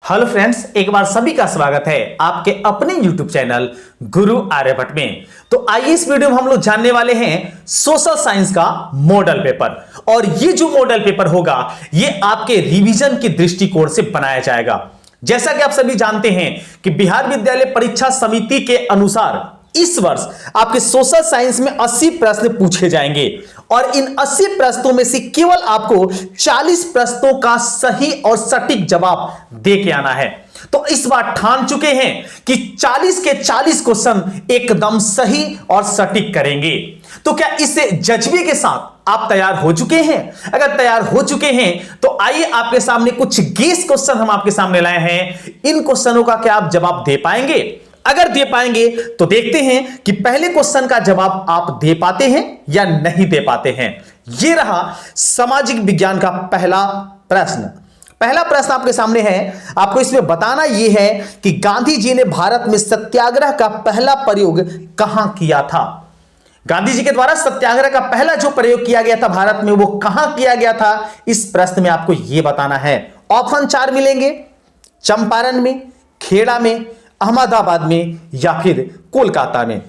Hello friends, एक बार सभी का स्वागत है आपके अपने YouTube चैनल गुरु आर्यभट्ट में। तो आइए इस वीडियो में हम लोग जानने वाले हैं सोशल साइंस का मॉडल पेपर। और ये जो मॉडल पेपर होगा ये आपके रिवीजन के दृष्टिकोण से बनाया जाएगा। जैसा कि आप सभी जानते हैं कि बिहार विद्यालय परीक्षा समिति के अनुसार इस वर्ष आपके सोशल साइंस में 80 प्रश्न पूछे जाएंगे और इन 80 प्रश्नों में से केवल आपको 40 प्रश्नों का सही और सटीक जवाब दे के आना है। तो इस बार ठान चुके हैं कि 40 के 40 क्वेश्चन एकदम सही और सटीक करेंगे। तो क्या इस जज्बे के साथ आप तैयार हो चुके हैं? अगर तैयार हो चुके हैं तो आइए आपके सामने कुछ गेस क्वेश्चन हम आपके सामने लाए हैं। इन क्वेश्चनों का क्या आप जवाब दे पाएंगे? अगर दे पाएंगे तो देखते हैं कि पहले क्वेश्चन का जवाब आप दे पाते हैं या नहीं दे पाते हैं। यह रहा सामाजिक विज्ञान का पहला प्रश्न। पहला प्रश्न आपके सामने है। आपको इसमें बताना यह है कि गांधी जी ने भारत में सत्याग्रह का पहला प्रयोग कहां किया था। गांधी जी के द्वारा सत्याग्रह का पहला जो प्रयोग किया गया था भारत में, वो कहां किया गया था, इस प्रश्न में आपको यह बताना है। ऑप्शन 4 मिलेंगे, चंपारण में, खेड़ा में, अहमदाबाद में या फिर कोलकाता में।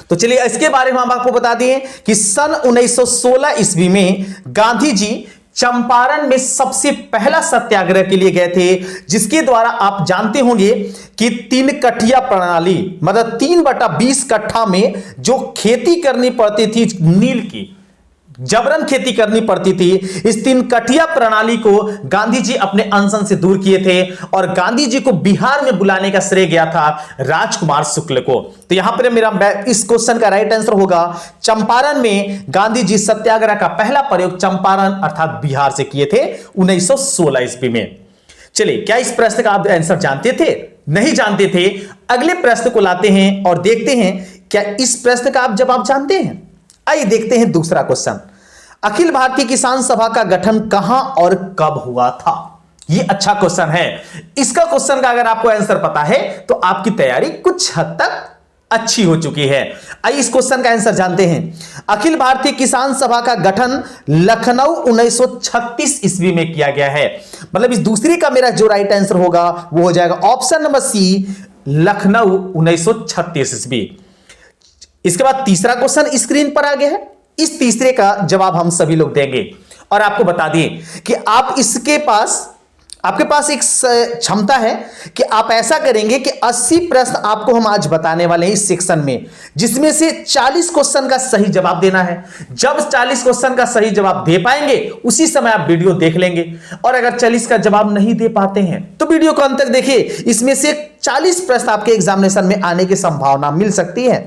तो चलिए इसके बारे में हम आपको बता दें कि सन 1916 ईस्वी में गांधी जी चंपारण में सबसे पहला सत्याग्रह के लिए गए थे, जिसके द्वारा आप जानते होंगे कि 3 कठिया प्रणाली, मतलब 3/20 कट्ठा में जो खेती करनी पड़ती थी नील की, जबरन खेती करनी पड़ती थी, इस 3 कठिया प्रणाली को गांधी जी अपने अनशन से दूर किए थे। और गांधी जी को बिहार में बुलाने का श्रेय गया था राजकुमार शुक्ल को। तो यहां पर मेरा इस क्वेश्चन का राइट आंसर होगा चंपारण में गांधी जी सत्याग्रह का पहला प्रयोग चंपारण अर्थात बिहार से किए थे 1916 ईस्वी में। चलिए, क्या इस प्रश्न का आप आंसर जानते थे? नहीं जानते थे? अगले प्रश्न को लाते हैं और देखते हैं क्या इस प्रश्न का आप जवाब जानते हैं। आइए देखते हैं दूसरा क्वेश्चन। अखिल भारतीय किसान सभा का गठन कहां और कब हुआ था? यह अच्छा क्वेश्चन है। इसका क्वेश्चन का अगर आपको आंसर पता है तो आपकी तैयारी कुछ हद तक अच्छी हो चुकी है। आइए इस क्वेश्चन का आंसर जानते हैं। अखिल भारतीय किसान सभा का गठन लखनऊ 1936 ईस्वी में किया गया है। मतलब इस दूसरी का मेरा जो राइट आंसर होगा वो हो जाएगा ऑप्शन नंबर सी, लखनऊ 1936 ईस्वी। इसके बाद तीसरा क्वेश्चन स्क्रीन पर आ गया है। इस तीसरे का जवाब हम सभी लोग देंगे और आपको बता दें कि आपके पास एक क्षमता है कि आप ऐसा करेंगे कि 80 प्रश्न आपको हम आज बताने वाले हैं इस सेक्शन में, जिसमें से 40 क्वेश्चन का सही जवाब देना है। जब 40 क्वेश्चन का सही जवाब दे पाएंगे उसी समय आप वीडियो देख लेंगे। और अगर 40 का जवाब नहीं दे पाते हैं तो वीडियो को अंत तक देखिए। इसमें से 40 प्रश्न आपके एग्जामिनेशन में आने की संभावना मिल सकती है।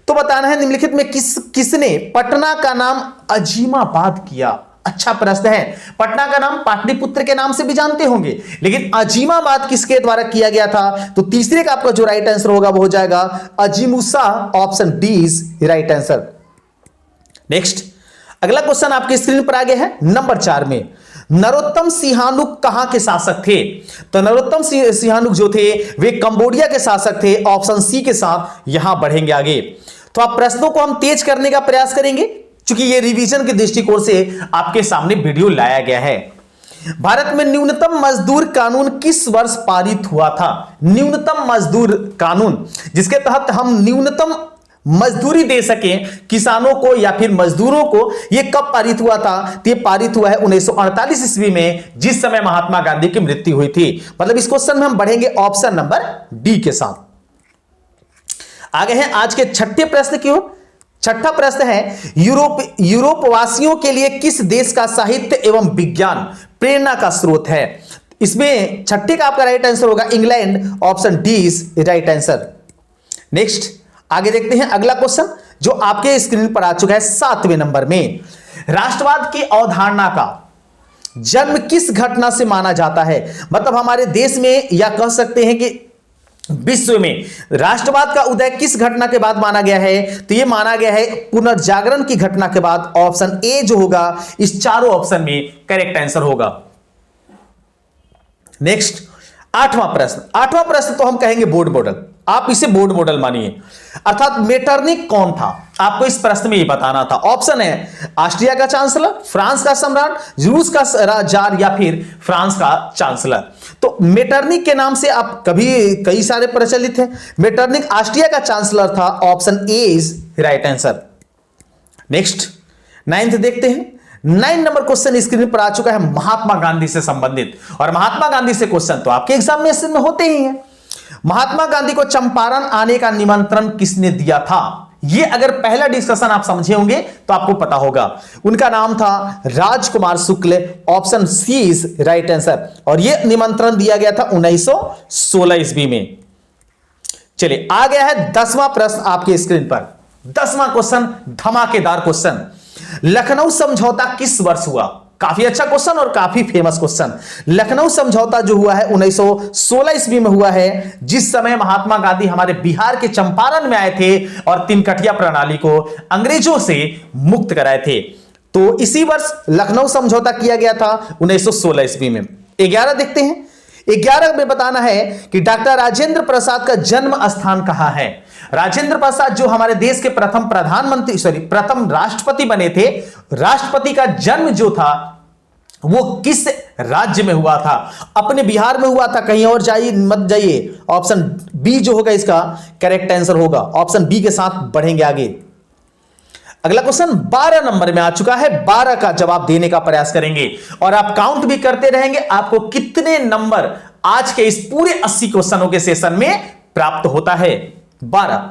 तो बताना है निम्नलिखित में किसने पटना का नाम अजीमाबाद किया। अच्छा प्रश्न है। पटना का नाम पाटलिपुत्र के नाम से भी जानते होंगे, लेकिन अजीमाबाद किसके द्वारा किया गया था? तो तीसरे का आपका जो राइट आंसर होगा वो हो जाएगा अजीमुसा। Option D is right answer. Next, अगला क्वेश्चन आपके स्क्रीन पर आ गया है नंबर 4 में। नरोत्तम सिंहानुक कहां के शासक थे? तो नरोत्तम सिंहानुक जो थे वे कंबोडिया के शासक थे। ऑप्शन सी के साथ यहां बढ़ेंगे आगे। तो आप प्रश्नों को हम तेज करने का प्रयास करेंगे क्योंकि ये रिवीजन के दृष्टिकोण से आपके सामने वीडियो लाया गया है। भारत में न्यूनतम मजदूर कानून किस वर्ष पारित हुआ था? न्यूनतम मजदूर कानून, जिसके तहत हम न्यूनतम मजदूरी दे सकें किसानों को या फिर मजदूरों को, यह कब पारित हुआ था? तो यह पारित हुआ है 1948 ईस्वी में, जिस समय महात्मा गांधी की मृत्यु हुई थी। मतलब इस क्वेश्चन में हम बढ़ेंगे ऑप्शन नंबर डी के साथ। आगे हैं आज के छठे प्रश्न की ओर। छठा प्रश्न है यूरोप वासियों के लिए किस देश का साहित्य एवं विज्ञान प्रेरणा का स्रोत है? इसमें छठे का आपका राइट आंसर होगा England. Option D is right answer. Next, आगे देखते हैं अगला क्वेश्चन जो आपके स्क्रीन पर आ चुका है 7वें नंबर में। राष्ट्रवाद की अवधारणा का जन्म किस घटना से माना जाता है? मतलब हमारे देश में या कह सकते हैं कि विश्व में राष्ट्रवाद का उदय किस घटना के बाद माना गया है? तो यह माना गया है पुनर्जागरण की घटना के बाद। ऑप्शन ए जो होगा इस चारों ऑप्शन में करेक्ट आंसर होगा। नेक्स्ट, 8वां प्रश्न। 8वां प्रश्न तो हम कहेंगे बोर्ड मॉडल। आप इसे बोर्ड मॉडल मानिए। अर्थात मेटरनिक कौन था? आपको इस प्रश्न में ये बताना था। ऑप्शन है ऑस्ट्रिया का चांसलर, फ्रांस का सम्राट, रूस का जार या फिर फ्रांस का चांसलर। तो मेटरनिक के नाम से आप कई सारे प्रचलित हैं। मेटरनिक ऑस्ट्रिया का चांसलर था। Option A is right answer. Next 9th देखते हैं। 9 नंबर क्वेश्चन स्क्रीन पर आ चुका है महात्मा गांधी से संबंधित, और महात्मा गांधी से क्वेश्चन तो आपके एग्जामिनेशन में होते ही हैं। महात्मा गांधी को चंपारण आने का निमंत्रण किसने दिया था? ये अगर पहला डिस्कशन आप समझे होंगे तो आपको पता होगा। उनका नाम था Rajkumar Shukla. Option C is right answer. और यह निमंत्रण दिया गया था 1916 ईस्वी में। चलिए आ गया है 10वां प्रश्न आपके स्क्रीन पर। 10वां क्वेश्चन धमाकेदार क्वेश्चन। लखनऊ समझौता किस वर्ष हुआ? काफी अच्छा क्वेश्चन और काफी फेमस क्वेश्चन। लखनऊ समझौता जो हुआ है 1916 ईस्वी में हुआ है, जिस समय महात्मा गांधी हमारे बिहार के चंपारण में आए थे और तीनकठिया प्रणाली को अंग्रेजों से मुक्त कराए थे। तो इसी वर्ष लखनऊ समझौता किया गया था 1916 ईस्वी में। 11 देखते हैं। 11 में बताना है कि डॉक्टर राजेंद्र प्रसाद का जन्म स्थान कहां है? राजेंद्र प्रसाद जो हमारे देश के प्रथम राष्ट्रपति बने थे, राष्ट्रपति का जन्म जो था वो किस राज्य में हुआ था? अपने बिहार में हुआ था, कहीं और जाइए मत जाइए। ऑप्शन बी जो होगा इसका करेक्ट आंसर होगा। ऑप्शन बी के साथ बढ़ेंगे आगे। अगला क्वेश्चन 12 नंबर में आ चुका है। 12 का जवाब देने का प्रयास करेंगे और आप काउंट भी करते रहेंगे आपको कितने नंबर आज के इस पूरे 80 क्वेश्चनों के सेशन में प्राप्त होता है। 12।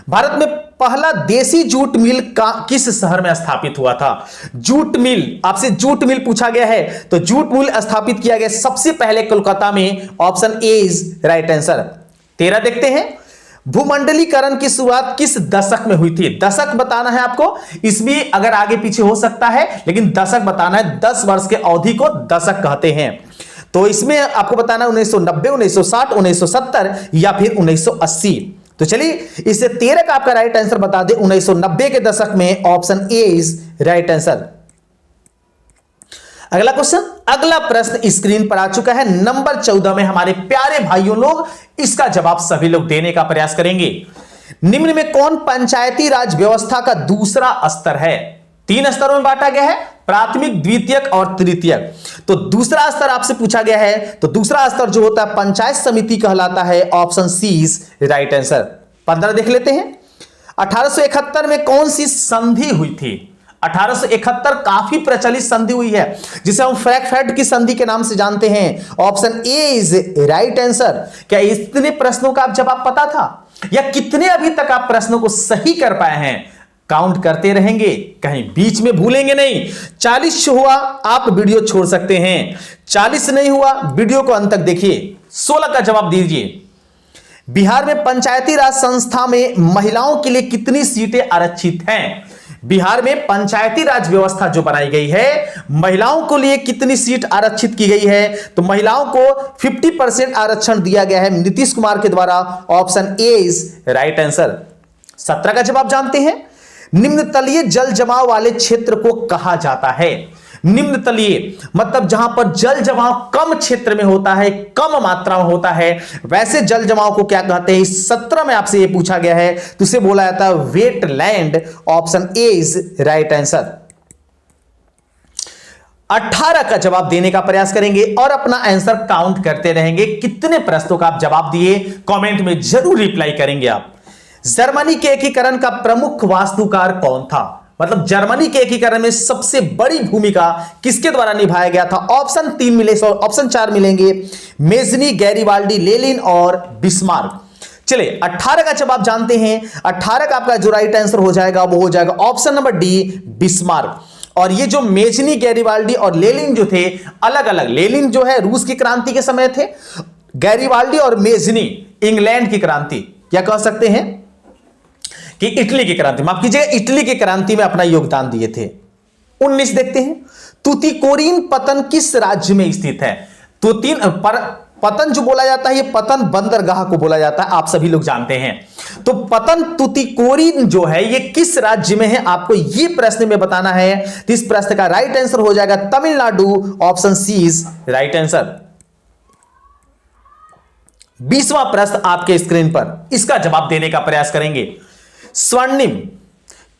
भारत में पहला देसी जूट मिल का किस शहर में स्थापित हुआ था? जूट मिल, आपसे जूट मिल पूछा गया है तो जूट मिल स्थापित किया गया सबसे पहले कोलकाता में। Option A is right answer. 13 देखते हैं। भूमंडलीकरण की शुरुआत किस दशक में हुई थी? दशक बताना है आपको, इसमें अगर आगे पीछे हो सकता है लेकिन दशक बताना है। 10 वर्ष के अवधि को दशक कहते हैं। तो इसमें आपको बताना है 1990, 1960, 1970 या फिर 1980। तो चलिए इससे 13 का आपका राइट आंसर बता दे 1990 के दशक में। Option A is right answer. अगला क्वेश्चन, अगला प्रश्न स्क्रीन पर आ चुका है नंबर 14 में। हमारे प्यारे भाइयों लोग इसका जवाब सभी लोग देने का प्रयास करेंगे। निम्न में कौन पंचायती राज व्यवस्था का दूसरा स्तर है? 3 स्तरों में बांटा गया है, प्राथमिक, द्वितीयक और तृतीयक। तो दूसरा स्तर आपसे पूछा गया है, तो दूसरा स्तर जो होता है पंचायत समिति कहलाता है। Option C is right answer. 15 देख लेते हैं। 1871 में कौन सी संधि हुई थी? 1871 काफी प्रचलित संधि हुई है जिसे हम फ्रैंकफर्ट की संधि के नाम से जानते हैं। Option A is right answer. क्या इतने प्रश्नों का आप जवाब पता था या कितने अभी तक आप प्रश्नों को सही कर पाए हैं? काउंट करते रहेंगे, कहीं बीच में भूलेंगे नहीं। 40 हुआ आप वीडियो छोड़ सकते हैं, 40 नहीं हुआ वीडियो को अंत तक देखिए। 16 का जवाब दीजिए। बिहार में पंचायती राज संस्था में महिलाओं के लिए कितनी सीटें आरक्षित हैं? बिहार में पंचायती राज व्यवस्था जो बनाई गई है, महिलाओं को लिए कितनी सीट आरक्षित की गई है? तो महिलाओं को 50% आरक्षण दिया गया है नीतीश कुमार के द्वारा। Option A is right answer. 17 का जवाब जानते हैं। निम्न तलीय जल जमाव वाले क्षेत्र को कहा जाता है? निम्न तलीय मतलब जहां पर जल जमाव कम क्षेत्र में होता है, कम मात्रा में होता है, वैसे जल जमाव को क्या कहते हैं? इस 17 में आपसे यह पूछा गया है तो उसे बोला जाता है wetland. Option A is right answer. 18 का जवाब देने का प्रयास करेंगे और अपना आंसर काउंट करते रहेंगे। कितने प्रश्नों का आप जवाब दिए कमेंट में जरूर रिप्लाई करेंगे आप। जर्मनी के एकीकरण का प्रमुख वास्तुकार कौन था? मतलब जर्मनी के एकीकरण में सबसे बड़ी भूमिका किसके द्वारा निभाया गया था? ऑप्शन 3 मिले, ऑप्शन 4 मिलेंगे। मेजनी, गैरिबाल्डी, लेनिन और बिस्मार्क। चलिए 18 का जवाब जानते हैं। 18 का आपका जो राइट आंसर हो जाएगा वो हो जाएगा ऑप्शन नंबर डी, बिस्मार्क। और ये जो मेजनी, गैरिबाल्डी और लेनिन जो थे अलग अलग, लेनिन जो है रूस की क्रांति के समय थे, गैरिबाल्डी और मेजनी इंग्लैंड की क्रांति, क्या कह सकते हैं कि इटली की क्रांति, माफ कीजिएगा इटली की क्रांति में अपना योगदान दिए थे। 19 देखते हैं। तुतिकोरिन पतन किस राज्य में स्थित है? पतन जो बोला जाता है ये पतन बंदरगाह को बोला जाता है, आप सभी लोग जानते हैं। तो पतन तुतिकोरिन जो है ये किस राज्य में है आपको ये प्रश्न में बताना है। तो इस प्रश्न का राइट आंसर हो जाएगा Tamil Nadu. Option C is right answer. 20वां प्रश्न आपके स्क्रीन पर, इसका जवाब देने का प्रयास करेंगे। स्वर्णिम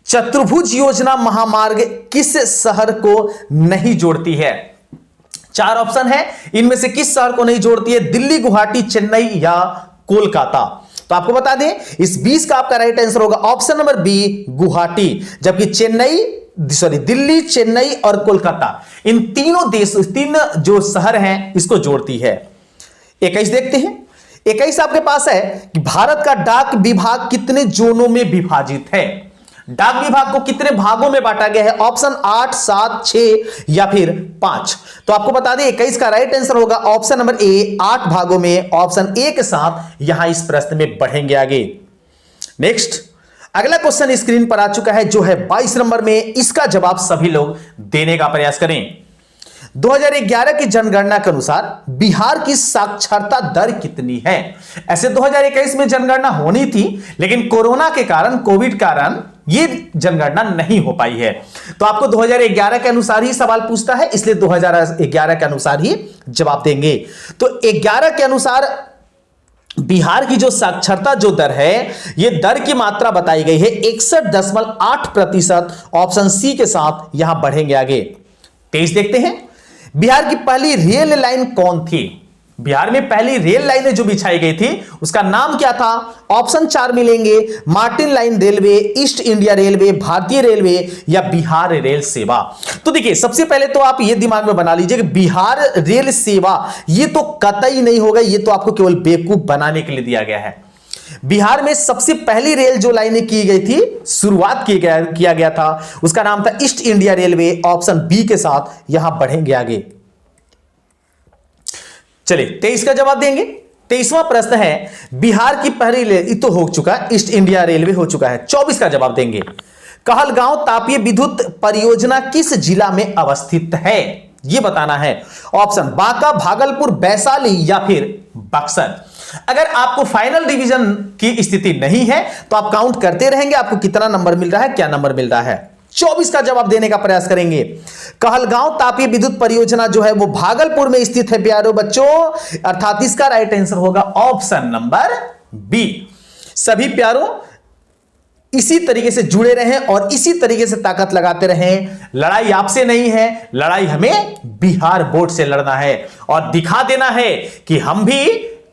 चतुर्भुज योजना महामार्ग किस शहर को नहीं जोड़ती है? 4 ऑप्शन है, इनमें से किस शहर को नहीं जोड़ती है? दिल्ली, गुवाहाटी, चेन्नई या कोलकाता। तो आपको बता दें, इस 20 का आपका राइट आंसर होगा ऑप्शन नंबर बी, गुवाहाटी। जबकि दिल्ली, चेन्नई और कोलकाता, इन तीन जो शहर हैं इसको जोड़ती है। 21 देखते हैं। 21 आपके पास है कि भारत का डाक विभाग कितने जोनों में विभाजित है? डाक विभाग को कितने भागों में बांटा गया है? ऑप्शन 8, 7, 6 या फिर 5। तो आपको बता दें 21 का राइट आंसर होगा ऑप्शन नंबर ए, 8 भागों में। ऑप्शन ए के साथ यहां इस प्रश्न में बढ़ेंगे आगे। नेक्स्ट, अगला क्वेश्चन स्क्रीन पर आ चुका है जो है 22 नंबर में। इसका जवाब सभी लोग देने का प्रयास करें। 2011 की जनगणना के अनुसार बिहार की साक्षरता दर कितनी है? ऐसे 2021 में जनगणना होनी थी, लेकिन कोरोना के कारण, कोविड कारण ये जनगणना नहीं हो पाई है। तो आपको 2011 के अनुसार ही सवाल पूछता है, इसलिए 2011 के अनुसार ही जवाब देंगे। तो 11 के अनुसार बिहार की जो साक्षरता जो दर है, ये दर की मात्रा बताई गई है 61.8%। ऑप्शन सी के साथ यहां बढ़ेंगे आगे। 23 देखते हैं। बिहार की पहली रेल लाइन कौन थी? बिहार में पहली रेल लाइनें जो बिछाई गई थी उसका नाम क्या था? ऑप्शन 4 मिलेंगे, Martin line railway, east India railway, भारतीय रेलवे या बिहार रेल सेवा। तो देखिए, सबसे पहले तो आप ये दिमाग में बना लीजिए कि बिहार रेल सेवा ये तो कतई नहीं होगा, ये तो आपको केवल बेवकूफ बनाने के लिए दिया गया है। बिहार में सबसे पहली रेल जो लाइनें की गई थी, शुरुआत किया गया था, उसका नाम था East India Railway. Option B के साथ यहां बढ़ेंगे आगे। चलिए 23 का जवाब देंगे। 23वां प्रश्न है, बिहार की पहली रेल, तो हो चुका है, ईस्ट इंडिया रेलवे हो चुका है। 24 का जवाब देंगे। कहलगांव तापीय विद्युत परियोजना किस जिला में अवस्थित है? यह बताना है। ऑप्शन बांका, भागलपुर, वैशाली या फिर बक्सर। अगर आपको फाइनल डिवीजन की स्थिति नहीं है तो आप काउंट करते रहेंगे, आपको कितना नंबर मिल रहा है, क्या नंबर मिल रहा है। 24 का जवाब देने का प्रयास करेंगे। कहलगांव तापीय विद्युत परियोजना जो है वो भागलपुर में स्थित है प्यारो बच्चों, अर्थात इसका राइट आंसर होगा ऑप्शन नंबर बी। सभी प्यारों इसी तरीके से जुड़े रहें और इसी तरीके से ताकत लगाते रहें। लड़ाई आपसे नहीं है, लड़ाई हमें बिहार बोर्ड से लड़ना है और दिखा देना है कि हम भी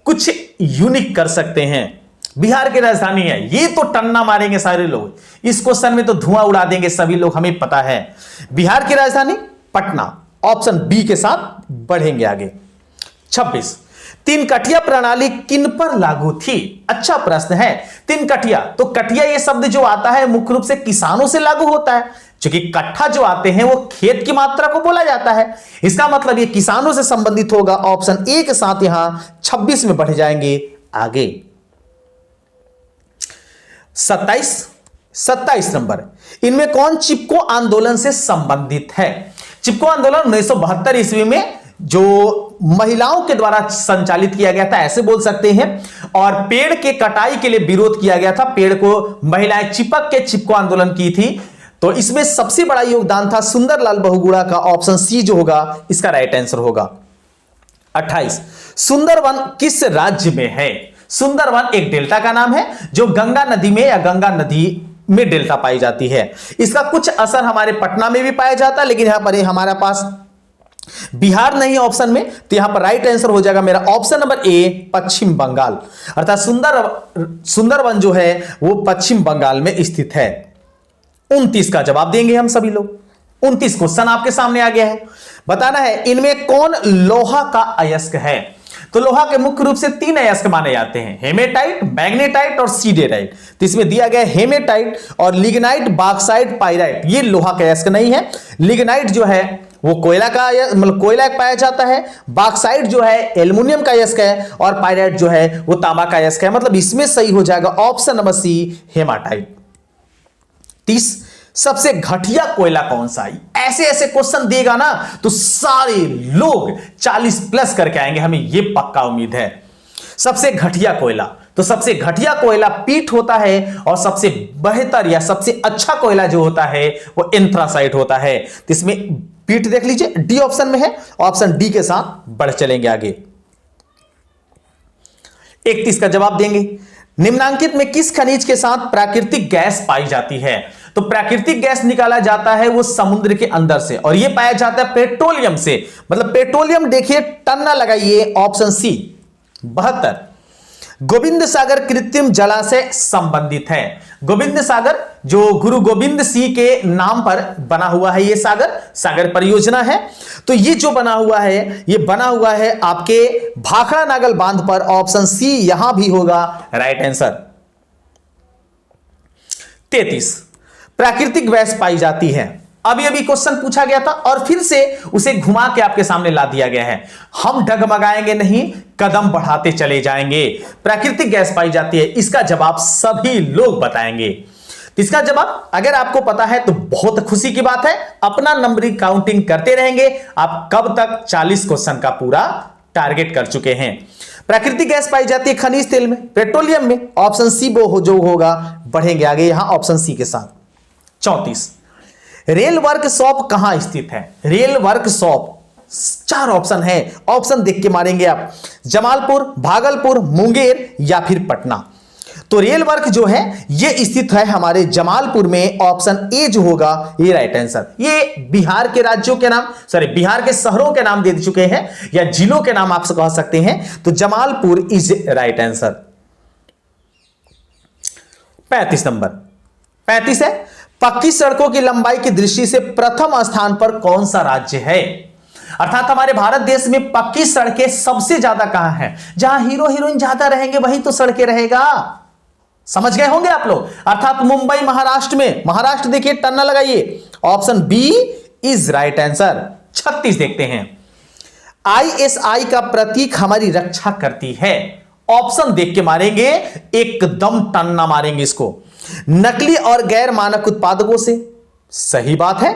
कुछ यूनिक कर सकते हैं। बिहार की राजधानी है, ये तो टन्ना मारेंगे सारे लोग, इस क्वेश्चन में तो धुआं उड़ा देंगे सभी लोग, हमें पता है। बिहार की राजधानी पटना, ऑप्शन बी के साथ बढ़ेंगे आगे। 26, 3 कटिया प्रणाली किन पर लागू थी? अच्छा प्रश्न है। 3 कटिया, तो कटिया ये शब्द जो आता है मुख्य रूप से किसानों से लागू होता है, क्योंकि कट्ठा जो आते हैं वो खेत की मात्रा को बोला जाता है। इसका मतलब ये किसानों से संबंधित होगा। ऑप्शन ए के साथ यहां 26 में बढ़ जाएंगे आगे। 27 नंबर, इनमें कौन चिपको आंदोलन से संबंधित है? चिपको आंदोलन 1972 ईस्वी में जो महिलाओं के द्वारा संचालित किया गया था, ऐसे बोल सकते हैं, और पेड़ के कटाई के लिए विरोध किया गया था। पेड़ को महिलाएं चिपक के चिपको आंदोलन की थी। तो इसमें सबसे बड़ा योगदान था सुंदरलाल बहुगुणा का। ऑप्शन सी जो होगा इसका राइट आंसर होगा। 28, सुंदरवन किस राज्य में है? सुंदरवन एक डेल्टा का नाम है जो गंगा नदी में या गंगा नदी में डेल्टा पाई जाती है। इसका कुछ असर हमारे पटना में भी पाया जाता है, लेकिन यहां पर हमारे पास बिहार नहीं ऑप्शन में, तो यहां पर राइट आंसर हो जाएगा मेरा ऑप्शन नंबर ए, पश्चिम बंगाल। अर्थात सुंदरवन जो है वो पश्चिम बंगाल में स्थित है। 29 का जवाब देंगे हम सभी लोग। 29 क्वेश्चन आपके सामने आ गया है। बताना है इनमें कौन लोहा का अयस्क है? तो लोहा के मुख्य रूप से 3 अयस्क माने जाते हैं, हेमेटाइट, मैग्नेटाइट और सीडेराइट। तो इसमें दिया गया हेमेटाइट और लिग्नाइट, बॉक्साइट, पाइराइट, ये लोहा का अयस्क नहीं है। लिग्नाइट जो है वो कोयला का मतलब कोयला पाया जाता है। बॉक्साइट जो है एल्युमिनियम का अयस्क है और पाइराइट जो है वो तांबा का अयस्क है। मतलब इसमें सही हो जाएगा ऑप्शन नंबर सी, हेमाटाइट। 30, सबसे घटिया कोयला कौन सा है? ऐसे ऐसे क्वेश्चन देगा ना तो सारे लोग 40 प्लस करके आएंगे, हमें यह पक्का उम्मीद है। सबसे घटिया कोयला, तो सबसे घटिया कोयला पीट होता है और सबसे बेहतर या सबसे अच्छा कोयला जो होता है वो एंथ्रासाइट होता है। तो इसमें पीट देख लीजिए, डी ऑप्शन में है। ऑप्शन डी के साथ बढ़ चलेंगे आगे। 31 का जवाब देंगे। निम्नांकित में किस खनिज के साथ प्राकृतिक गैस पाई जाती है? तो प्राकृतिक गैस निकाला जाता है वो समुद्र के अंदर से, और ये पाया जाता है पेट्रोलियम से। मतलब पेट्रोलियम देखिए, टन ना लगाइए, ऑप्शन सी 72। गोविंद सागर कृत्रिम जलाशय संबंधित है। गोविंद सागर जो गुरु गोविंद सिंह के नाम पर बना हुआ है, ये सागर परियोजना है। तो ये जो बना हुआ है, ये बना हुआ है आपके भाखड़ा नागल बांध पर। ऑप्शन सी यहां भी होगा राइट आंसर। 33 प्राकृतिक गैस पाई जाती है। अभी क्वेश्चन पूछा गया था और फिर से उसे घुमा के आपके सामने ला दिया गया है। हम डगमगाएंगे नहीं, कदम बढ़ाते चले जाएंगे। प्राकृतिक गैस पाई जाती है, इसका जवाब सभी लोग बताएंगे। इसका जवाब अगर आपको पता है तो बहुत खुशी की बात है। अपना नंबरिंग काउंटिंग करते रहेंगे। आप कब तक 40 क्वेश्चन का पूरा टारगेट कर चुके हैं। प्राकृतिक गैस पाई जाती है खनिज तेल में, पेट्रोलियम में। ऑप्शन सी वो जो होगा, बढ़ेंगे आगे यहां ऑप्शन सी के साथ। 34 रेल वर्कशॉप कहां स्थित है। रेल वर्कशॉप 4 ऑप्शन है, ऑप्शन देख के मारेंगे आप। जमालपुर, भागलपुर, मुंगेर या फिर पटना। तो रेल वर्क जो है ये स्थित है हमारे जमालपुर में। ऑप्शन ए जो होगा ये राइट आंसर। ये बिहार के राज्यों के नाम, बिहार के शहरों के नाम दे चुके हैं या जिलों के नाम आप कह सकते हैं। तो Jamalpur is right answer. 35 number 35 है, पक्की सड़कों की लंबाई की दृष्टि से प्रथम स्थान पर कौन सा राज्य है। अर्थात हमारे भारत देश में पक्की सड़कें सबसे ज्यादा कहां हैं। जहां हीरो हीरोइन ज्यादा रहेंगे वही तो सड़कें रहेगा। समझ गए होंगे आप लोग। अर्थात मुंबई महाराष्ट्र में, महाराष्ट्र देखिए टन्ना लगाइए। Option B is right answer. 36 देखते हैं, ISI का प्रतीक हमारी रक्षा करती है। ऑप्शन देख के मारेंगे, एकदम टन्ना मारेंगे इसको। नकली और गैर मानक उत्पादकों से, सही बात है।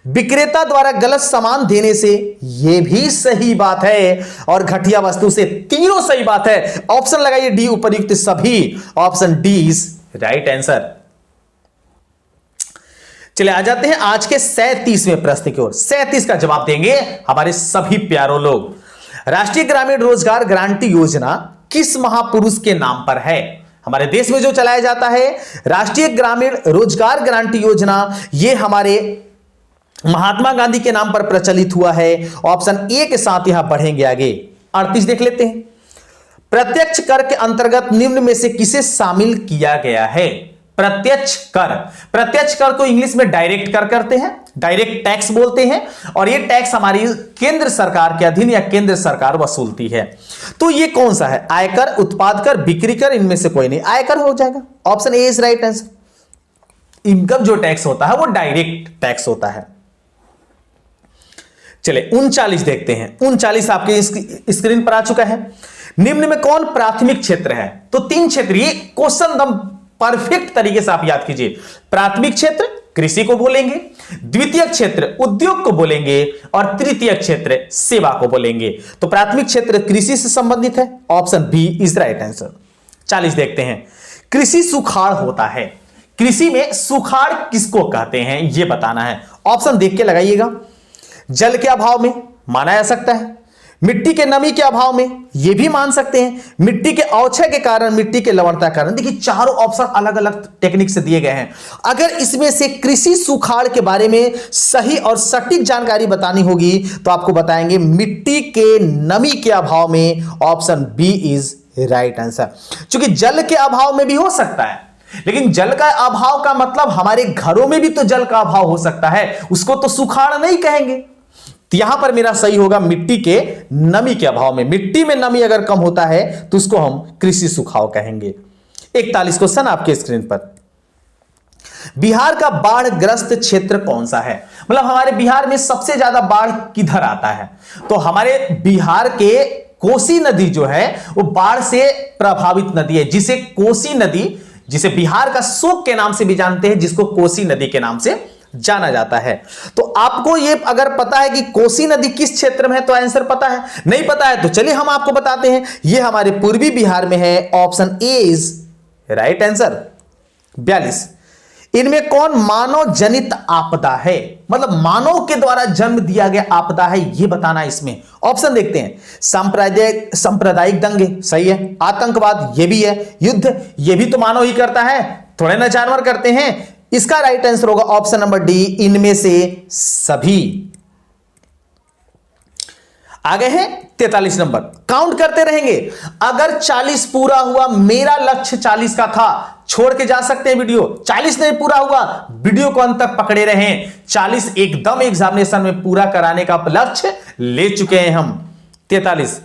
विक्रेता द्वारा गलत सामान देने से, यह भी सही बात है। और घटिया वस्तु से, तीनों सही बात है। ऑप्शन लगाइए डी उपयुक्त सभी। Option D is right answer. चलिए आ जाते हैं आज के 37वें प्रश्न की ओर। 37 का जवाब देंगे हमारे सभी प्यारों लोग। राष्ट्रीय ग्रामीण रोजगार गारंटी योजना किस महापुरुष के नाम पर है। हमारे देश में जो चलाया जाता है राष्ट्रीय ग्रामीण रोजगार गारंटी योजना, यह हमारे महात्मा गांधी के नाम पर प्रचलित हुआ है। ऑप्शन ए के साथ यहां बढ़ेंगे आगे। 38 देख लेते हैं, प्रत्यक्ष कर के अंतर्गत निम्न में से किसे शामिल किया गया है। प्रत्यक्ष कर, प्रत्यक्ष कर को इंग्लिश में डायरेक्ट कर करते हैं, डायरेक्ट टैक्स बोलते हैं। और यह टैक्स हमारी केंद्र सरकार के अधीन या केंद्र सरकार वसूलती है। तो यह कौन सा है, आयकर, उत्पाद कर, बिक्री कर, इनमें से कोई नहीं। आयकर हो जाएगा। Option A is right answer. Income जो टैक्स होता है वो डायरेक्ट टैक्स होता है। चले 39 देखते हैं। 39 आपके स्क्रीन पर आ चुका है। निम्न में कौन प्राथमिक क्षेत्र है। तो 3 क्षेत्र, ये क्वेश्चन दम परफेक्ट तरीके से आप याद कीजिए। प्राथमिक क्षेत्र कृषि को बोलेंगे, द्वितीय क्षेत्र उद्योग को बोलेंगे और तृतीय क्षेत्र सेवा को बोलेंगे। तो प्राथमिक क्षेत्र कृषि से संबंधित है। Option B is right answer. 40 देखते हैं, कृषि सुखाड़ होता है। कृषि में सुखाड़ किसको कहते हैं यह बताना है। ऑप्शन देख के लगाइएगा। जल के अभाव में माना जा सकता है, मिट्टी के नमी के अभाव में यह भी मान सकते हैं, मिट्टी के अवक्षय के कारण, मिट्टी के लवणता के कारण। देखिए चारों ऑप्शन अलग अलग टेक्निक से दिए गए हैं। अगर इसमें से कृषि सुखाड़ के बारे में सही और सटीक जानकारी बतानी होगी तो आपको बताएंगे मिट्टी के नमी के अभाव में। Option B is right answer. क्योंकि जल के अभाव में भी हो सकता है, लेकिन जल का अभाव का मतलब हमारे घरों में भी तो जल का अभाव हो सकता है, उसको तो सुखाड़ नहीं कहेंगे। तो यहां पर मेरा सही होगा मिट्टी के नमी के अभाव में। मिट्टी में नमी अगर कम होता है तो उसको हम कृषि सुखाव कहेंगे। 41 क्वेश्चन आपके स्क्रीन पर, बिहार का बाढ़ ग्रस्त क्षेत्र कौन सा है। मतलब हमारे बिहार में सबसे ज्यादा बाढ़ किधर आता है। तो हमारे बिहार के कोसी नदी जो है वो बाढ़ से प्रभावित नदी है, जिसे कोसी नदी, जिसे बिहार का शोक के नाम से भी जानते हैं, जिसको कोसी नदी के नाम से जाना जाता है। तो आपको ये अगर पता है कि कोसी नदी किस क्षेत्र में है तो आंसर पता है। नहीं पता है तो चलिए हम आपको बताते हैं, ये हमारे पूर्वी बिहार में है। Option A is right answer. 42, इनमें कौन मानव जनित आपदा है। मतलब मानव के द्वारा जन्म दिया गया आपदा है, यह बताना है इसमें। ऑप्शन देखते हैं, सांप्रदायिक दंगे, सही है। आतंकवाद, यह भी है। युद्ध, यह भी तो मानव ही करता है, थोड़े ना जानवर करते हैं। इसका राइट आंसर होगा ऑप्शन नंबर डी, इनमें से सभी। आगे है 43 नंबर, काउंट करते रहेंगे। अगर 40 पूरा हुआ, मेरा लक्ष्य 40 का था, छोड़ के जा सकते हैं वीडियो। 40 नहीं पूरा हुआ, वीडियो को अंत तक पकड़े रहें। 40 एकदम एग्जामिनेशन में पूरा कराने का लक्ष्य ले चुके हैं हम। 43,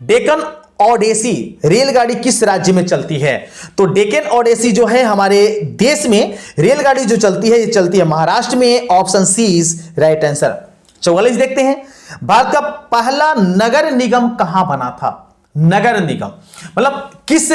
डेक्कन ओडेसी रेलगाड़ी किस राज्य में चलती है? तो डेक्कन ओडेसी जो है हमारे देश में रेलगाड़ी जो चलती है, ये चलती है महाराष्ट्र में। Option C is right answer. 44 देखते हैं, भारत का पहला नगर निगम कहां बना था? नगर निगम मतलब किस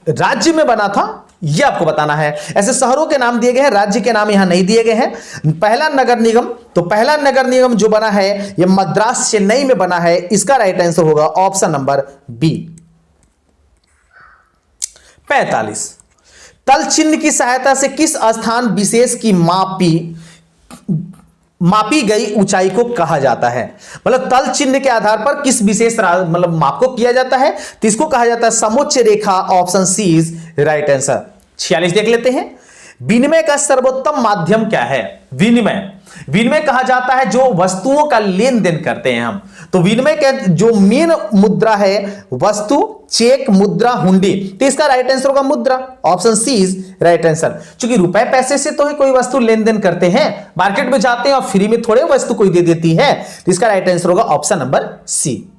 राज्य में बना था, यह आपको बताना है। ऐसे शहरों के नाम दिए गए हैं, राज्य के नाम यहां नहीं दिए गए हैं। पहला नगर निगम, तो पहला नगर निगम जो बना है यह मद्रास चेन्नई में बना है। इसका राइट आंसर होगा ऑप्शन नंबर बी। 45, तल चिन्ह की सहायता से किस स्थान विशेष की मापी गई ऊंचाई को कहा जाता है? मतलब तल चिन्ह के आधार पर किस विशेष मतलब माप को किया जाता है, तो इसको कहा जाता है समोच्च रेखा। Option C is right answer. 46 देख लेते हैं, विनिमय का सर्वोत्तम माध्यम क्या है? विनिमय कहा जाता है जो वस्तुओं का लेन देन करते हैं हम। तो विनिमय का जो मेन मुद्रा है, वस्तु, चेक, मुद्रा, हुंडी, तो इसका राइट आंसर होगा मुद्रा। Option C is right answer. क्योंकि रुपए पैसे से तो ही कोई वस्तु लेन देन करते हैं, मार्केट में जाते हैं और फ्री में थोड़े वस्तु कोई दे देती है, तो इसका राइट आंसर होगा ऑप्शन नंबर सी।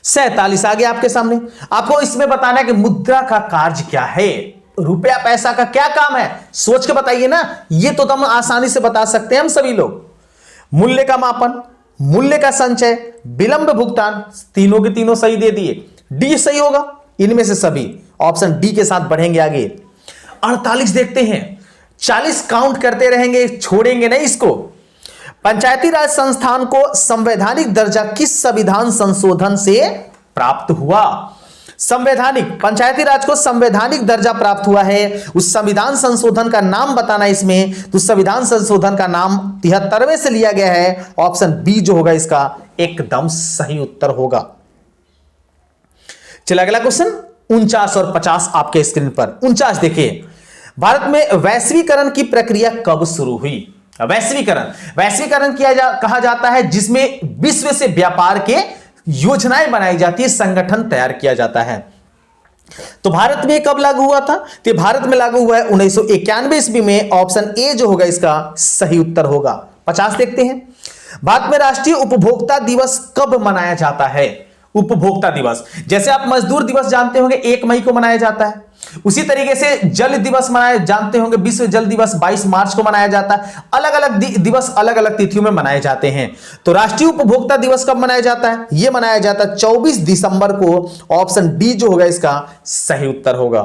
47 आ गया आपके सामने। आपको इसमें बताना है कि मुद्रा का कार्य क्या है, रुपया पैसा का क्या काम है, सोच के बताइए ना। ये तो हम आसानी से बता सकते हैं हम सभी लोग। मूल्य का मापन, मूल्य का संचय, विलंब भुगतान, तीनों के तीनों सही दे दिए। डी सही होगा, इनमें से सभी। ऑप्शन डी के साथ बढ़ेंगे आगे। 48 देखते हैं, 40 काउंट करते रहेंगे, छोड़ेंगे नहीं इसको। पंचायती राज संस्थान को संवैधानिक दर्जा किस संविधान संशोधन से प्राप्त हुआ? संवैधानिक, पंचायती राज को संवैधानिक दर्जा प्राप्त हुआ है। उस संविधान संशोधन का नाम बताना इसमें, तो संविधान संशोधन का नाम 73वें से लिया गया है। ऑप्शन बी जो होगा इसका एकदम सही उत्तर होगा। चलिए अगला क्वेश्चन, 49 और 50 आपके स्क्रीन पर। 49 देखिए, भारत में वैश्वीकरण की प्रक्रिया कब शुरू हुई? वैश्वीकरण कहा जाता है जिसमें विश्व से व्यापार के योजनाएं बनाई जाती है, संगठन तैयार किया जाता है। तो भारत में कब लागू हुआ था? तो भारत में लागू हुआ है 1991 ईस्वी में। ऑप्शन ए जो होगा इसका सही उत्तर होगा। 50 देखते हैं, भारत में राष्ट्रीय उपभोक्ता दिवस कब मनाया जाता है? उपभोक्ता दिवस, जैसे आप मजदूर दिवस जानते होंगे 1 मई को मनाया जाता है, उसी तरीके से जल दिवस मनाए जानते होंगे, विश्व जल दिवस 22 मार्च को मनाया जाता है। अलग अलग दिवस अलग अलग तिथियों में मनाए जाते हैं। तो राष्ट्रीय उपभोक्ता दिवस कब मनाया जाता है? यह मनाया जाता है 24 दिसंबर को। ऑप्शन डी जो होगा इसका सही उत्तर होगा।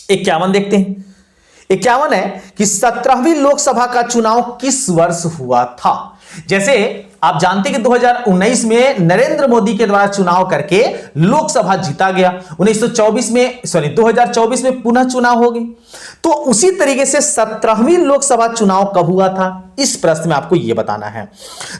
51 देखते हैं, 51 है कि 17वीं लोकसभा का चुनाव किस वर्ष हुआ था? जैसे आप जानते हैं कि 2019 में नरेंद्र मोदी के द्वारा चुनाव करके लोकसभा जीता गया। 2024 में पुनः चुनाव होगी। तो उसी तरीके से 17वीं लोकसभा चुनाव कब हुआ था, इस प्रश्न में आपको यह बताना है।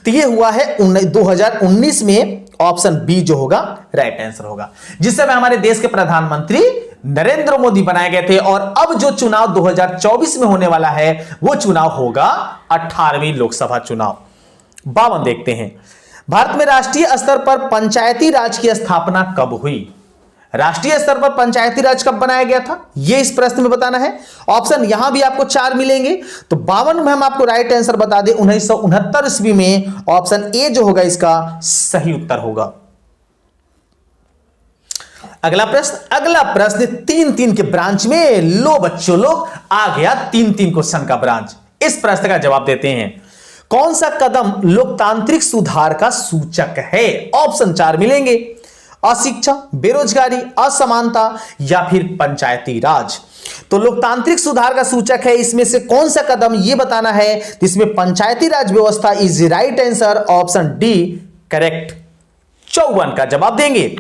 तो यह हुआ है 2019 में। ऑप्शन बी जो होगा राइट आंसर होगा, जिस समय हमारे देश के प्रधानमंत्री नरेंद्र मोदी बनाए गए थे। और अब जो चुनाव 2024 में होने वाला है वो चुनाव होगा 18वीं लोकसभा चुनाव। 52 देखते हैं, भारत में राष्ट्रीय स्तर पर पंचायती राज की स्थापना कब हुई? राष्ट्रीय स्तर पर पंचायती राज कब बनाया गया था, यह इस प्रश्न में बताना है। ऑप्शन यहां भी आपको 4 मिलेंगे। तो 52 में हम आपको राइट आंसर बता दें 1969 ईस्वी में। ऑप्शन ए जो होगा इसका सही उत्तर होगा। अगला प्रश्न 3-3 के ब्रांच में। लो बच्चों लोग, आ गया 3-3 क्वेश्चन का ब्रांच। इस प्रश्न का जवाब देते हैं, कौन सा कदम लोकतांत्रिक सुधार का सूचक है? ऑप्शन 4 मिलेंगे, अशिक्षा, बेरोजगारी, असमानता या फिर पंचायती राज। तो लोकतांत्रिक सुधार का सूचक है, इसमें से कौन सा कदम यह बताना है। इसमें पंचायती राज व्यवस्था is right answer. Option D correct. 54 का जवाब देंगे,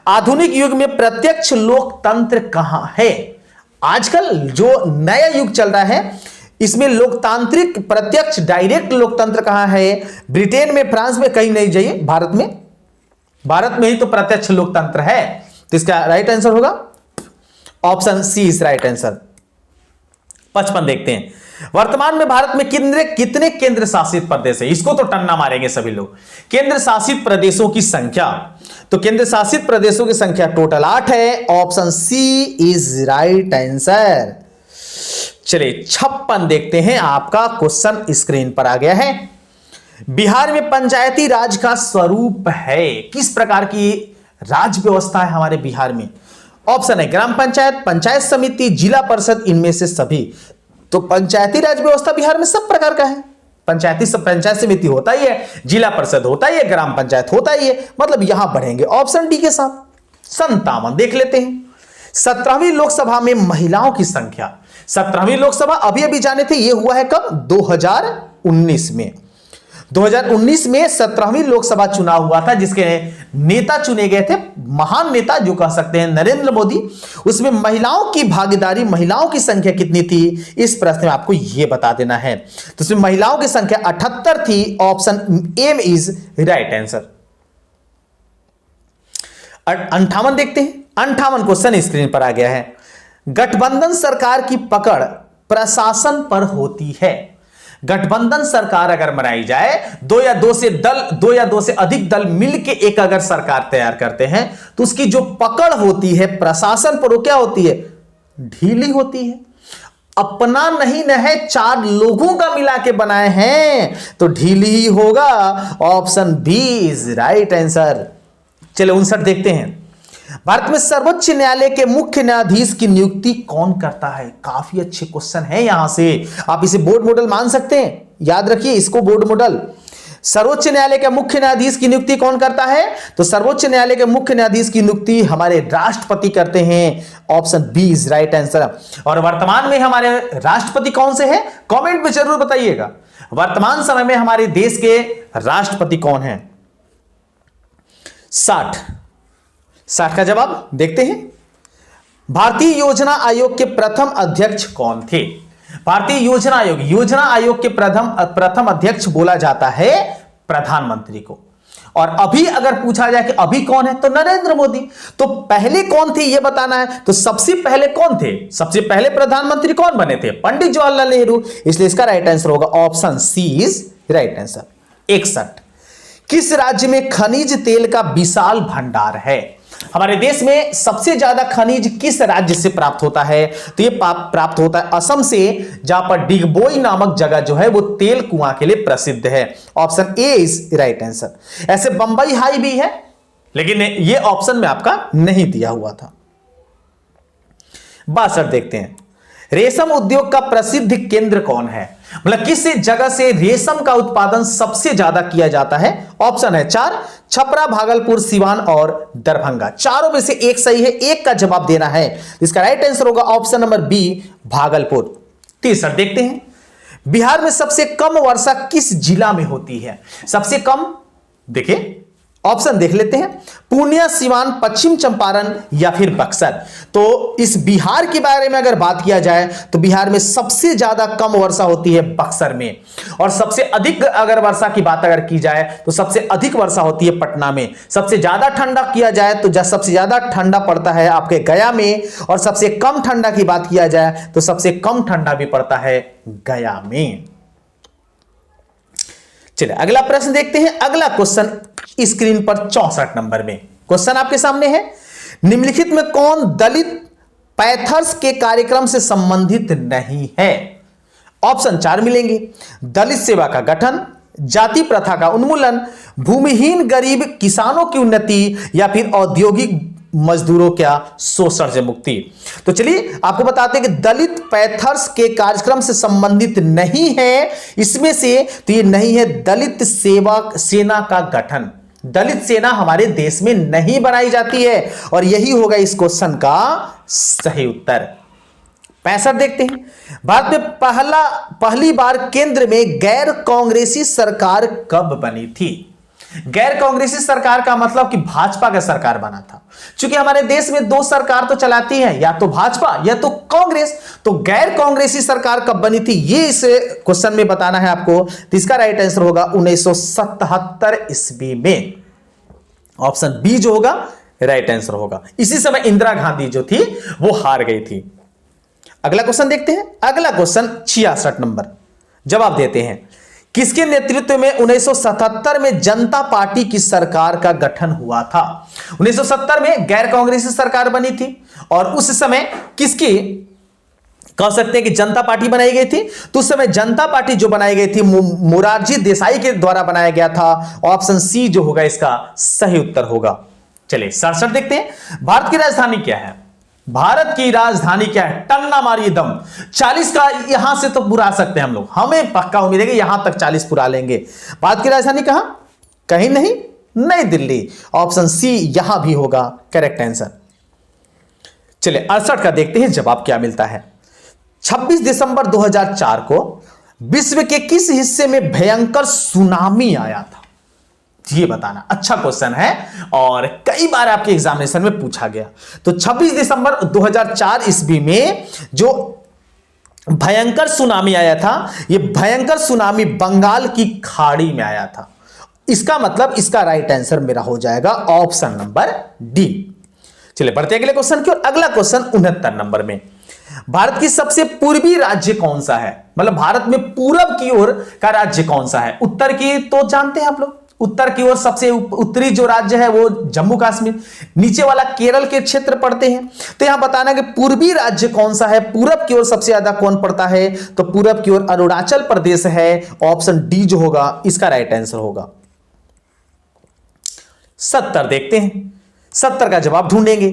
आधुनिक युग में प्रत्यक्ष लोकतंत्र कहां है? आजकल जो नया युग चल रहा है इसमें लोकतांत्रिक प्रत्यक्ष डायरेक्ट लोकतंत्र कहां है? ब्रिटेन में, फ्रांस में, कहीं नहीं जाइए, भारत में ही तो प्रत्यक्ष लोकतंत्र है। तो इसका राइट आंसर होगा option C is right answer. 55 देखते हैं, वर्तमान में भारत में कितने केंद्र शासित प्रदेश है? इसको तो टन्ना मारेंगे सभी लोग। केंद्र शासित प्रदेशों की संख्या, तो केंद्र शासित प्रदेशों की संख्या टोटल 8 है। Option C is right answer. चलिए 56 देखते हैं, आपका क्वेश्चन स्क्रीन पर आ गया है। बिहार में पंचायती राज का स्वरूप है, किस प्रकार की राज व्यवस्था है हमारे बिहार में? ऑप्शन है ग्राम पंचायत, पंचायत समिति, जिला परिषद, इनमें से सभी। तो पंचायती राज व्यवस्था बिहार में सब प्रकार का है। पंचायत समिति होता ही है, जिला परिषद होता ही है, ग्राम पंचायत होता ही है, मतलब यहां बढ़ेंगे ऑप्शन डी के साथ। 57 देख लेते हैं, 17वीं लोकसभा में महिलाओं की संख्या। 17वीं लोकसभा अभी अभी जाने थे, यह हुआ है कब? 2019 में। 2019 में 17वीं लोकसभा चुनाव हुआ था, जिसके नेता चुने गए थे, महान नेता जो कह सकते हैं नरेंद्र मोदी। उसमें महिलाओं की भागीदारी, महिलाओं की संख्या कितनी थी, इस प्रश्न में आपको यह बता देना है। तो उसमें महिलाओं की संख्या 78 थी। Option A is right answer. 58 देखते हैं, 58 क्वेश्चन स्क्रीन पर आ गया है। गठबंधन सरकार की पकड़ प्रशासन पर होती है। गठबंधन सरकार अगर बनाई जाए, दो या दो से अधिक दल मिलके एक अगर सरकार तैयार करते हैं, तो उसकी जो पकड़ होती है प्रशासन पर, वो क्या होती है? ढीली होती है। अपना नहीं न है, 4 लोगों का मिला के बनाए हैं, तो ढीली ही होगा। Option B is right answer. चलो 59 देखते हैं, भारत में सर्वोच्च न्यायालय के मुख्य न्यायाधीश की नियुक्ति कौन करता है? काफी अच्छे क्वेश्चन है, यहां से आप इसे बोर्ड मॉडल मान सकते हैं, याद रखिए इसको बोर्ड मॉडल। सर्वोच्च न्यायालय के मुख्य न्यायाधीश की नियुक्ति कौन करता है? तो सर्वोच्च न्यायालय के मुख्य न्यायाधीश की नियुक्ति हमारे राष्ट्रपति करते हैं। Option B is right answer. और वर्तमान में हमारे राष्ट्रपति कौन से हैं? कमेंट में जरूर बताइएगा, वर्तमान समय में हमारे देश के राष्ट्रपति कौन है? 60 का जवाब देखते हैं। भारतीय योजना आयोग के प्रथम अध्यक्ष कौन थे? भारतीय योजना आयोग के प्रथम अध्यक्ष बोला जाता है प्रधानमंत्री को। और अभी अगर पूछा जाए कि अभी कौन है, तो नरेंद्र मोदी। तो पहले कौन थे यह बताना है, तो सबसे पहले कौन थे? सबसे पहले प्रधानमंत्री कौन बने थे? पंडित जवाहरलाल नेहरू। इसलिए इसका राइट आंसर होगा option C is right answer. 61 किस राज्य में खनिज तेल का विशाल भंडार है? हमारे देश में सबसे ज्यादा खनिज किस राज्य से प्राप्त होता है? तो यह प्राप्त होता है असम से, जहां पर डिगबोई नामक जगह जो है वो तेल कुआं के लिए प्रसिद्ध है। Option A is right answer. ऐसे बंबई हाई भी है, लेकिन यह ऑप्शन में आपका नहीं दिया हुआ था। 62 देखते हैं, रेशम उद्योग का प्रसिद्ध केंद्र कौन है? मतलब किस जगह से रेशम का उत्पादन सबसे ज्यादा किया जाता है? ऑप्शन है 4, छपरा, भागलपुर, सिवान और दरभंगा। चारों में से एक सही है, एक का जवाब देना है। इसका राइट आंसर होगा ऑप्शन नंबर बी, भागलपुर। 63 देखते हैं, बिहार में सबसे कम वर्षा किस जिला में होती है? सबसे कम, देखिए ऑप्शन देख लेते हैं, पूर्णिया, सिवान, पश्चिम चंपारण या फिर बक्सर। तो इस बिहार के बारे में अगर बात किया जाए, तो बिहार में सबसे ज्यादा कम वर्षा होती है बक्सर में। और सबसे अधिक अगर वर्षा की बात अगर की जाए, तो सबसे अधिक वर्षा होती है पटना में। सबसे ज्यादा ठंडा किया जाए तो सबसे ज्यादा ठंडा पड़ता है आपके गया में। और सबसे कम ठंडा की बात किया जाए तो सबसे कम ठंडा भी पड़ता है गया में। चलिए अगला प्रश्न देखते हैं। अगला क्वेश्चन स्क्रीन पर 64 नंबर में क्वेश्चन आपके सामने है, निम्नलिखित में कौन दलित पैथर्स के कार्यक्रम से संबंधित नहीं है? ऑप्शन 4 मिलेंगे, दलित सेवा का गठन, जाति प्रथा का उन्मूलन, भूमिहीन गरीब किसानों की उन्नति या फिर औद्योगिक मजदूरों क्या शोषण से मुक्ति। तो चलिए आपको बताते हैं कि दलित पैथर्स के कार्यक्रम से संबंधित नहीं है इसमें से, तो ये नहीं है दलित सेना का गठन। दलित सेना हमारे देश में नहीं बनाई जाती है, और यही होगा इस क्वेश्चन का सही उत्तर। 65 देखते हैं, भारत में पहली बार केंद्र में गैर कांग्रेसी सरकार कब बनी थी? गैर कांग्रेसी सरकार का मतलब कि भाजपा का सरकार बना था। क्योंकि हमारे देश में 2 सरकार तो चलाती है, या तो भाजपा या तो कांग्रेस। तो गैर कांग्रेसी सरकार कब बनी थी ये इस क्वेश्चन में बताना है आपको। तो इसका राइट आंसर होगा 1977 ईस्वी में। ऑप्शन बी जो होगा राइट आंसर होगा। इसी समय इंदिरा गांधी जो थी वो हार गई थी। अगला क्वेश्चन देखते हैं। अगला क्वेश्चन 66 नंबर, जवाब देते हैं। किसके नेतृत्व में 1977 में जनता पार्टी की सरकार का गठन हुआ था? 1970 में गैर कांग्रेसी सरकार बनी थी और उस समय किसकी कह सकते हैं कि जनता पार्टी बनाई गई थी। तो उस समय जनता पार्टी जो बनाई गई थी मोरारजी देसाई के द्वारा बनाया गया था। ऑप्शन सी जो होगा इसका सही उत्तर होगा। चलिए 67 देखते हैं। भारत की राजधानी क्या है? भारत की राजधानी क्या है? टन्ना मारिए दम। 40 का यहां से तो बुरा सकते हैं हम लोग, हमें पक्का उम्मीद है कि यहां तक 40 पुरा लेंगे। भारत की राजधानी कहां? कहीं नहीं, नई दिल्ली। ऑप्शन सी यहां भी होगा करेक्ट आंसर। चलिए 68 का देखते हैं जवाब क्या मिलता है। 26 दिसंबर 2004 को विश्व के किस हिस्से में भयंकर सुनामी आया था? ये बताना। अच्छा क्वेश्चन है और कई बार आपके एग्जामिनेशन में पूछा गया। तो 26 दिसंबर 2004 ईस्वी में जो भयंकर सुनामी आया था, यह भयंकर सुनामी बंगाल की खाड़ी में आया था। इसका मतलब इसका राइट आंसर मेरा हो जाएगा ऑप्शन नंबर डी। चलिए बढ़ते अगले क्वेश्चन की ओर। अगला क्वेश्चन 69 नंबर में, भारत की सबसे पूर्वी राज्य कौन सा है? मतलब भारत में पूरब की ओर का राज्य कौन सा है? उत्तर की तो जानते हैं आप लोग, उत्तर की ओर सबसे उत्तरी जो राज्य है वो जम्मू कश्मीर, नीचे वाला केरल के क्षेत्र पड़ते हैं। तो यहां बताना कि पूर्वी राज्य कौन सा है, पूरब की ओर सबसे ज्यादा कौन पड़ता है? तो पूरब की ओर अरुणाचल प्रदेश है। ऑप्शन डी जो होगा इसका राइट आंसर होगा। 70 देखते हैं। 70 का जवाब ढूंढेंगे।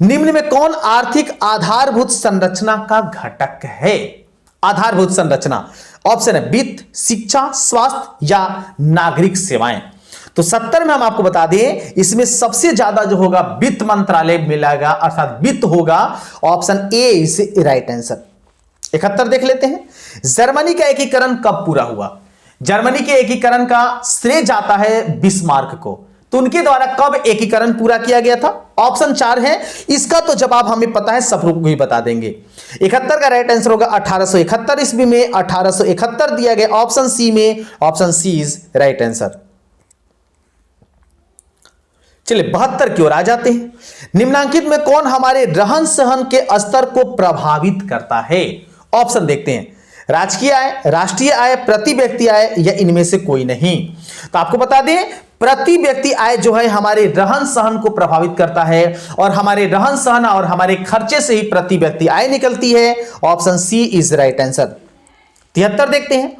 निम्न में कौन आर्थिक आधारभूत संरचना का घटक है? आधारभूत संरचना ऑप्शन है वित्त, शिक्षा, स्वास्थ्य या नागरिक सेवाएं। तो 70 में हम आपको बता दें इसमें सबसे ज्यादा जो होगा वित्त मंत्रालय मिलेगा, अर्थात वित्त होगा। Option A is right answer. 71 देख लेते हैं। जर्मनी का एकीकरण कब पूरा हुआ? जर्मनी के एकीकरण का श्रेय जाता है बिस्मार्क को। तो उनके द्वारा कब एकीकरण पूरा किया गया था? ऑप्शन 4 है। इसका तो जवाब हमें पता है, सब लोग ही बता देंगे। 71 का राइट आंसर होगा 1871 ईस्वी में। 1871 दिया गया ऑप्शन सी में। Option C is right answer. चलिए 72 की ओर आ जाते हैं। निम्नांकित में कौन हमारे रहन सहन के स्तर को प्रभावित करता है? ऑप्शन देखते हैं। राजकीय आय, राष्ट्रीय आय, प्रति व्यक्ति आय या इनमें से कोई नहीं। तो आपको बता दें प्रति व्यक्ति आय जो है हमारे रहन सहन को प्रभावित करता है और हमारे रहन सहन और हमारे खर्चे से ही प्रति व्यक्ति आय निकलती है। Option C is right answer. 73 देखते हैं।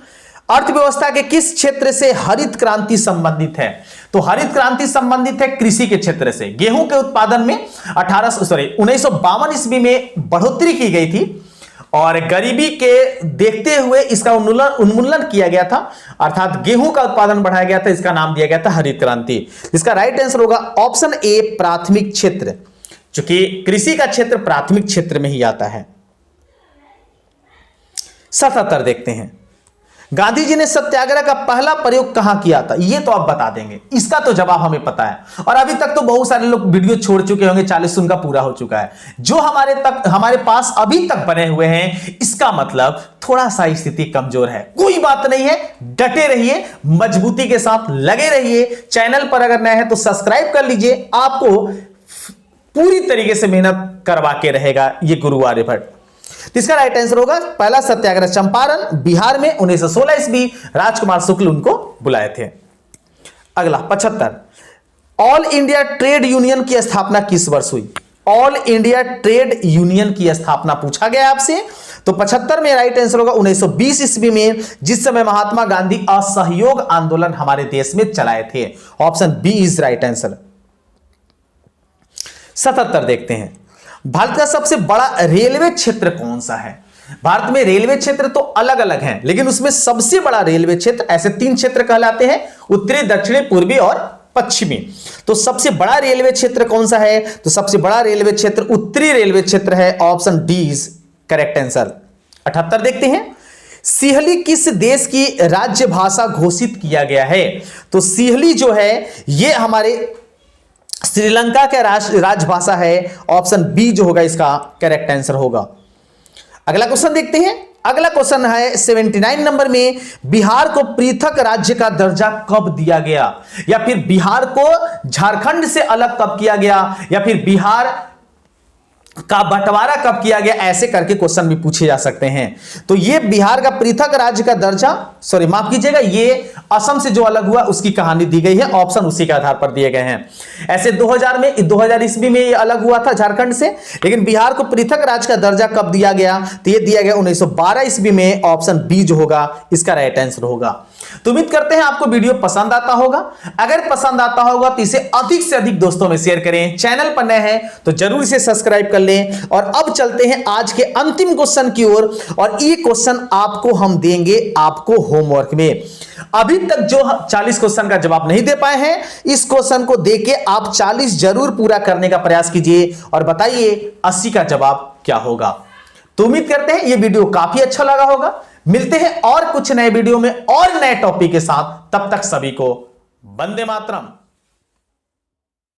अर्थव्यवस्था के किस क्षेत्र से हरित क्रांति संबंधित है? तो हरित क्रांति संबंधित है कृषि के क्षेत्र से। गेहूं के उत्पादन में 1952 ईस्वी में बढ़ोतरी की गई थी और गरीबी के देखते हुए इसका उन्मूलन किया गया था, अर्थात गेहूं का उत्पादन बढ़ाया गया था। इसका नाम दिया गया था हरित क्रांति। इसका राइट आंसर होगा ऑप्शन ए प्राथमिक क्षेत्र, क्योंकि कृषि का क्षेत्र प्राथमिक क्षेत्र में ही आता है। 77 देखते हैं। गांधी जी ने सत्याग्रह का पहला प्रयोग कहां किया था? ये तो आप बता देंगे, इसका तो जवाब हमें पता है और अभी तक तो बहुत सारे लोग वीडियो छोड़ चुके होंगे, 40 उनका पूरा हो चुका है। जो हमारे पास अभी तक बने हुए हैं, इसका मतलब थोड़ा सा स्थिति कमजोर है। कोई बात नहीं है, डटे रहिए, मजबूती के साथ लगे रहिए। चैनल पर अगर नए हैं तो सब्सक्राइब कर लीजिए, आपको पूरी तरीके से मेहनत करवा के रहेगा ये गुरु आर्यभट्ट। इसका राइट आंसर होगा पहला सत्याग्रह चंपारण बिहार में 1916 ईस्वी, राजकुमार शुक्ल उनको बुलाए थे। अगला 75। ऑल इंडिया ट्रेड यूनियन की स्थापना किस वर्ष हुई? ऑल इंडिया ट्रेड यूनियन की स्थापना पूछा गया आपसे। तो 75 में राइट आंसर होगा 1920 ईस्वी में, जिस समय महात्मा गांधी असहयोग आंदोलन हमारे देश में चलाए थे। Option B is right answer. 77 देखते हैं। भारत का सबसे बड़ा रेलवे क्षेत्र कौन सा है? भारत में रेलवे क्षेत्र तो अलग अलग हैं, लेकिन उसमें सबसे बड़ा रेलवे क्षेत्र ऐसे 3 क्षेत्र कहलाते हैं, उत्तरी, दक्षिणी, पूर्वी और पश्चिमी। तो सबसे बड़ा रेलवे क्षेत्र कौन सा है? तो सबसे बड़ा रेलवे क्षेत्र उत्तरी रेलवे क्षेत्र है। Option D is correct answer. 78 देखते हैं। सिंहली किस देश की राज्य भाषा घोषित किया गया है? तो सिंहली जो है यह हमारे श्रीलंका का राजभाषा है। ऑप्शन बी जो होगा इसका करेक्ट आंसर होगा। अगला क्वेश्चन देखते हैं। अगला क्वेश्चन है 79 नंबर में, बिहार को पृथक राज्य का दर्जा कब दिया गया, या फिर बिहार को झारखंड से अलग कब किया गया, या फिर बिहार का बंटवारा कब किया गया, ऐसे करके क्वेश्चन भी पूछे जा सकते हैं। तो ये बिहार का पृथक राज्य का दर्जा, सॉरी माफ कीजिएगा, ये असम से जो अलग हुआ उसकी कहानी दी गई है, ऑप्शन उसी के आधार पर दिए गए हैं। ऐसे 2000 ईस्वी में ये अलग हुआ था झारखंड से, लेकिन बिहार को पृथक राज्य का दर्जा कब दिया गया, तो ये दिया गया 1912 ईस्वी में। ऑप्शन बी जो होगा इसका राइट आंसर होगा। तो उम्मीद करते हैं आपको वीडियो पसंद आता होगा। अगर पसंद आता होगा तो इसे अधिक से अधिक दोस्तों में शेयर करें। चैनल पर नए हैं तो जरूर इसे सब्सक्राइब कर लें। और अब चलते हैं आज के अंतिम क्वेश्चन की ओर, और ये क्वेश्चन आपको हम देंगे आपको होमवर्क में। अभी तक जो 40 क्वेश्चन का जवाब नहीं दे पाए हैं, इस क्वेश्चन को देके आप 40 जरूर पूरा करने का प्रयास कीजिए और बताइए 80 का जवाब क्या होगा। तो उम्मीद करते हैं ये वीडियो काफी अच्छा लगा होगा। मिलते हैं और कुछ नए वीडियो में और नए टॉपिक के साथ। तब तक सभी को वंदे मातरम।